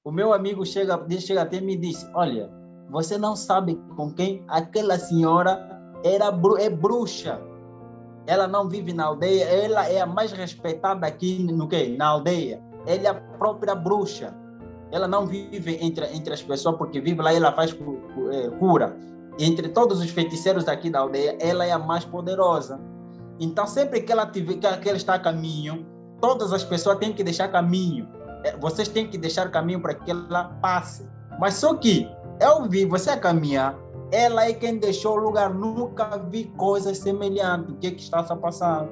O meu amigo chega até mim e disse, olha, você não sabe com quem aquela senhora é bruxa. Ela não vive na aldeia, ela é a mais respeitada aqui no quê? Na aldeia. Ela é a própria bruxa. Ela não vive entre as pessoas, porque vive lá e ela faz cura. Entre todos os feiticeiros aqui da aldeia, ela é a mais poderosa. Então, sempre que ela está a caminho, todas as pessoas têm que deixar caminho. Vocês têm que deixar caminho para que ela passe. Mas só que eu vi você a caminhar, ela é quem deixou o lugar. Nunca vi coisas semelhantes. O que está a passar?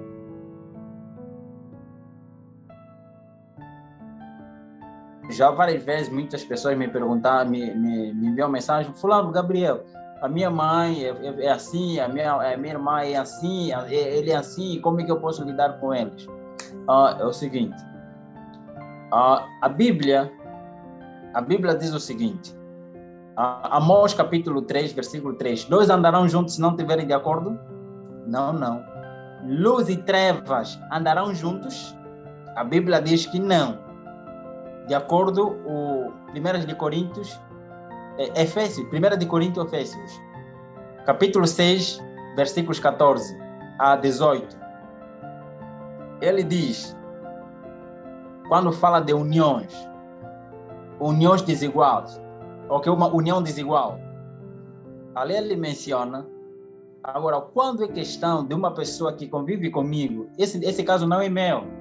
Já várias vezes muitas pessoas me perguntaram, me enviam mensagem, fulano, Gabriel, a minha mãe é assim, a minha irmã é assim, ele é assim, como é que eu posso lidar com eles? É o seguinte, a Bíblia diz o seguinte, Amós capítulo 3, versículo 3, dois andarão juntos se não estiverem de acordo? Não. Luz e trevas andarão juntos? A Bíblia diz que não. De acordo com 1 de Coríntios, Efésios, 1 de Coríntios, Efésios, capítulo 6, versículos 14 a 18. Ele diz, quando fala de uniões desiguais, ou que uma união desigual, ali ele menciona, agora, quando é questão de uma pessoa que convive comigo, esse caso não é meu.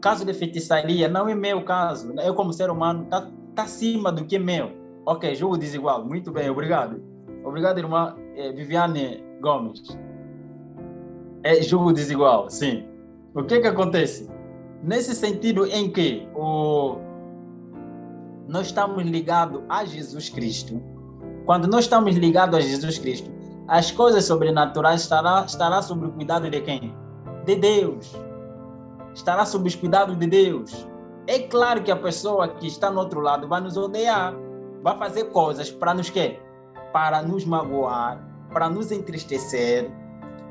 Caso de feitiçaria não é meu caso. Eu, como ser humano, está acima do que é meu. Ok, julgo desigual. Muito bem, obrigado. Obrigado, irmã Viviane Gomes. É julgo desigual, sim. O que acontece? Nesse sentido em que nós estamos ligados a Jesus Cristo. Quando nós estamos ligados a Jesus Cristo, as coisas sobrenaturais estará sob o cuidado de quem? De Deus. Estará sob os cuidados de Deus. É claro que a pessoa que está no outro lado vai nos odiar, vai fazer coisas para nos quê? Para nos magoar, para nos entristecer,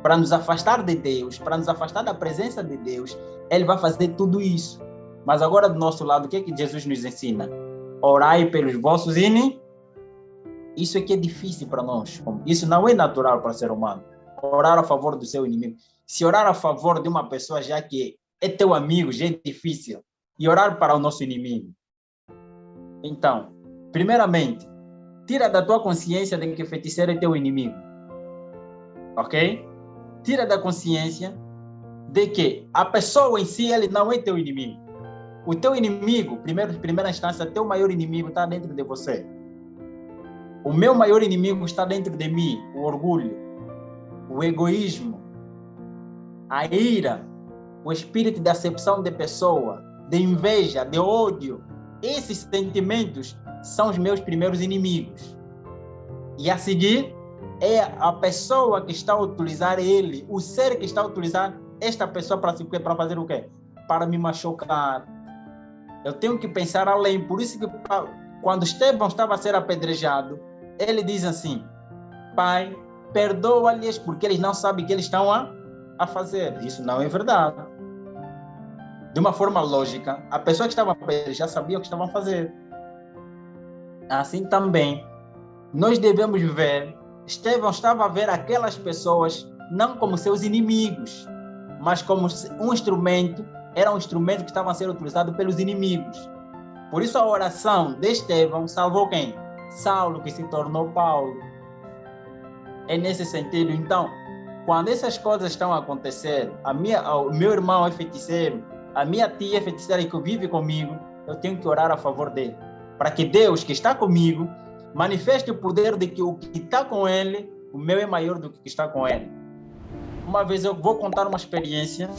para nos afastar de Deus, para nos afastar da presença de Deus. Ele vai fazer tudo isso. Mas agora do nosso lado, o que Jesus nos ensina? Orai pelos vossos inimigos. Isso é que é difícil para nós. Isso não é natural para o ser humano. Orar a favor do seu inimigo. Se orar a favor de uma pessoa já que é teu amigo, já é difícil. E orar para o nosso inimigo. Então, primeiramente, tira da tua consciência de que feiticeiro é teu inimigo. Ok? Tira da consciência de que a pessoa em si, ele não é teu inimigo. O teu inimigo, primeira instância, teu maior inimigo está dentro de você. O meu maior inimigo está dentro de mim. O orgulho, o egoísmo, a ira, o espírito de acepção de pessoa, de inveja, de ódio. Esses sentimentos são os meus primeiros inimigos. E a seguir, é a pessoa que está a utilizar ele, o ser que está a utilizar esta pessoa para fazer o quê? Para me machucar. Eu tenho que pensar além. Por isso que quando Estevão estava a ser apedrejado, ele diz assim, Pai, perdoa-lhes porque eles não sabem o que eles estão a fazer. Isso não é verdade. De uma forma lógica, a pessoa que estava a apedrejar já sabia o que estavam a fazer. Assim também, nós devemos ver, Estevão estava a ver aquelas pessoas não como seus inimigos, mas como um instrumento, era um instrumento que estava a ser utilizado pelos inimigos. Por isso a oração de Estevão salvou quem? Saulo, que se tornou Paulo. É nesse sentido, então, quando essas coisas estão a acontecer, o meu irmão é feiticeiro, a minha tia é feiticeira que vive comigo, eu tenho que orar a favor dele, para que Deus, que está comigo, manifeste o poder de que o que está com ele, o meu é maior do que o que está com ele. Uma vez eu vou contar uma experiência,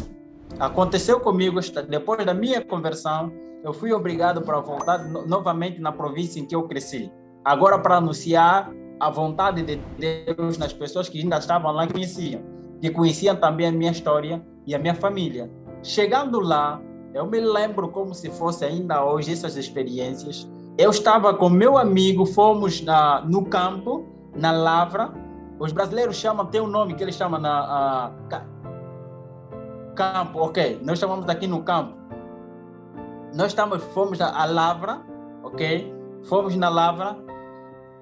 aconteceu comigo, depois da minha conversão, eu fui obrigado para voltar novamente na província em que eu cresci. Agora para anunciar a vontade de Deus nas pessoas que ainda estavam lá que conheciam também a minha história e a minha família. Chegando lá, eu me lembro como se fosse ainda hoje essas experiências. Eu estava com meu amigo, fomos no campo, na lavra. Os brasileiros chamam, tem um nome que eles chamam campo, ok. Nós chamamos aqui no campo. Fomos à lavra, ok? Fomos na lavra,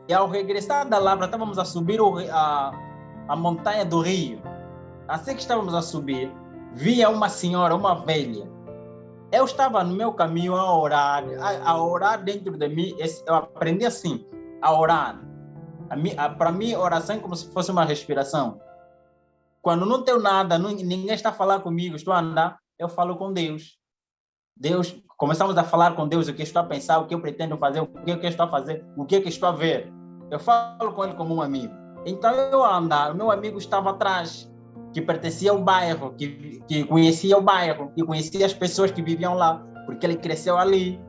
e ao regressar da lavra, estávamos a subir a montanha do rio. Assim que estávamos a subir, via uma senhora, uma velha. Eu estava no meu caminho a orar dentro de mim. Eu aprendi assim, a orar. Para mim, oração é como se fosse uma respiração. Quando não tenho nada, ninguém está a falar comigo, estou a andar, eu falo com Deus. Deus, começamos a falar com Deus o que estou a pensar, o que eu pretendo fazer, o que eu estou a fazer, o que estou a ver. Eu falo com ele como um amigo. Então eu a andar, o meu amigo estava atrás, que pertencia ao bairro, que conhecia o bairro, que conhecia as pessoas que viviam lá, porque ele cresceu ali.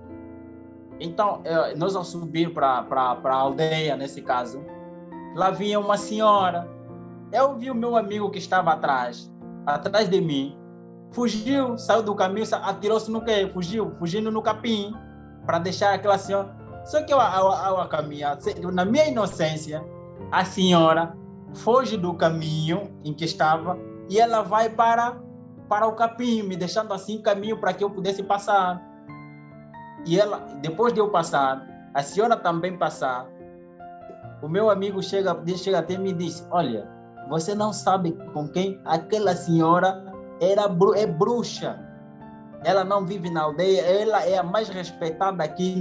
Então, nós ao subir para a aldeia, nesse caso, lá vinha uma senhora. Eu vi o meu amigo que estava atrás de mim, fugiu, saiu do caminho, atirou-se no quê? Fugindo no capim, para deixar aquela senhora. Só que ao caminhar, na minha inocência, a senhora foge do caminho em que estava e ela vai para o capim, me deixando assim caminho para que eu pudesse passar. E ela, depois de eu passar, a senhora também passar, o meu amigo chega até mim e diz: olha, você não sabe com quem aquela senhora é bruxa. Ela não vive na aldeia, ela é a mais respeitada aqui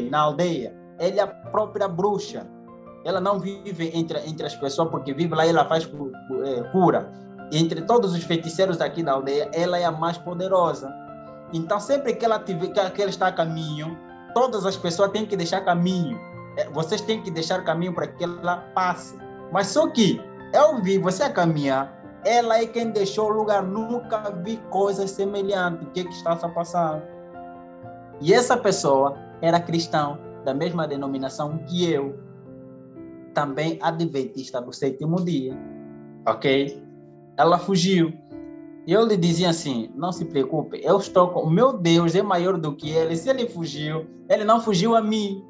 na aldeia. Ela é a própria bruxa. Ela não vive entre as pessoas, porque vive lá e ela faz cura. Entre todos os feiticeiros aqui da aldeia, ela é a mais poderosa. Então, sempre que ela está a caminho, todas as pessoas têm que deixar caminho. Vocês têm que deixar caminho para que ela passe. Mas só que eu vi você a caminhar, ela é quem deixou o lugar. Nunca vi coisas semelhantes. O que está a passar? E essa pessoa era cristão, da mesma denominação que eu. Também adventista do sétimo dia. Ok? Ela fugiu. E eu lhe dizia assim: não se preocupe, o meu Deus é maior do que ele. Se ele fugiu, ele não fugiu a mim.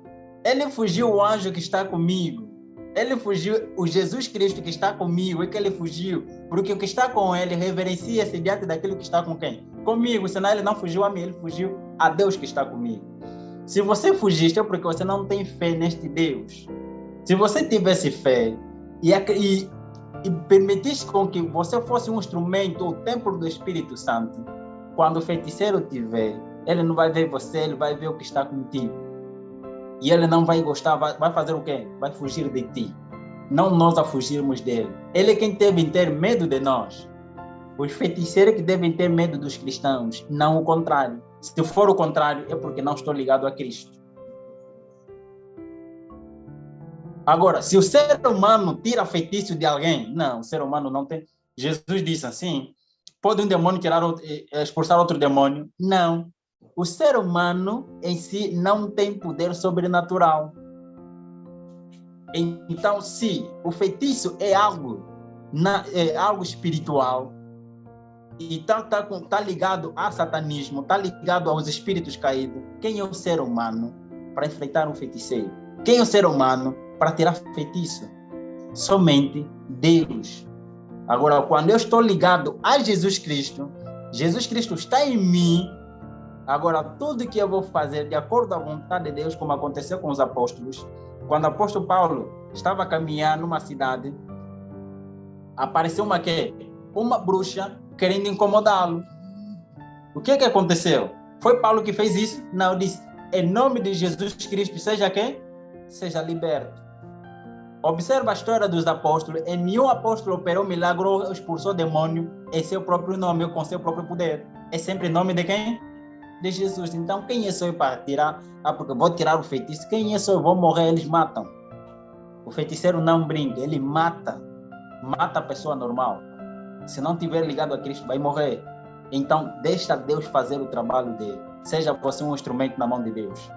Ele fugiu o anjo que está comigo. Ele fugiu o Jesus Cristo que está comigo, é que ele fugiu. Porque o que está com ele reverencia-se diante daquilo que está com quem? Comigo, senão ele não fugiu a mim, ele fugiu a Deus que está comigo. Se você fugiste é porque você não tem fé neste Deus. Se você tivesse fé e permitisse com que você fosse um instrumento, o templo do Espírito Santo, quando o feiticeiro te vê, ele não vai ver você, ele vai ver o que está contigo. E ele não vai gostar, vai fazer o quê? Vai fugir de ti. Não nós a fugirmos dele. Ele é quem deve ter medo de nós. Os feiticeiros que devem ter medo dos cristãos, não o contrário. Se for o contrário, é porque não estou ligado a Cristo. Agora, se o ser humano tira feitiço de alguém, não, o ser humano não tem. Jesus disse assim: pode um demônio expulsar outro demônio? Não. O ser humano em si não tem poder sobrenatural. Então, se o feitiço é algo espiritual e está ligado a satanismo, está ligado aos espíritos caídos, quem é o ser humano para enfrentar um feiticeiro? Quem é o ser humano para tirar feitiço? Somente Deus. Agora, quando eu estou ligado a Jesus Cristo está em mim. Agora, tudo que eu vou fazer de acordo à vontade de Deus, como aconteceu com os apóstolos, quando o apóstolo Paulo estava a caminhar numa cidade, apareceu uma bruxa querendo incomodá-lo. O que aconteceu? Foi Paulo que fez isso? Não, disse: em nome de Jesus Cristo, seja quem? Seja liberto. Observa a história dos apóstolos. E nenhum apóstolo operou milagre ou expulsou demônio em seu próprio nome ou com seu próprio poder. É sempre em nome de quem? De Jesus. Então, quem é só eu para tirar? Porque vou tirar o feitiço. Quem é só eu? Vou morrer, eles matam. O feiticeiro não brinca, ele mata a pessoa normal. Se não tiver ligado a Cristo, vai morrer. Então, deixa Deus fazer o trabalho dele. Seja você um instrumento na mão de Deus.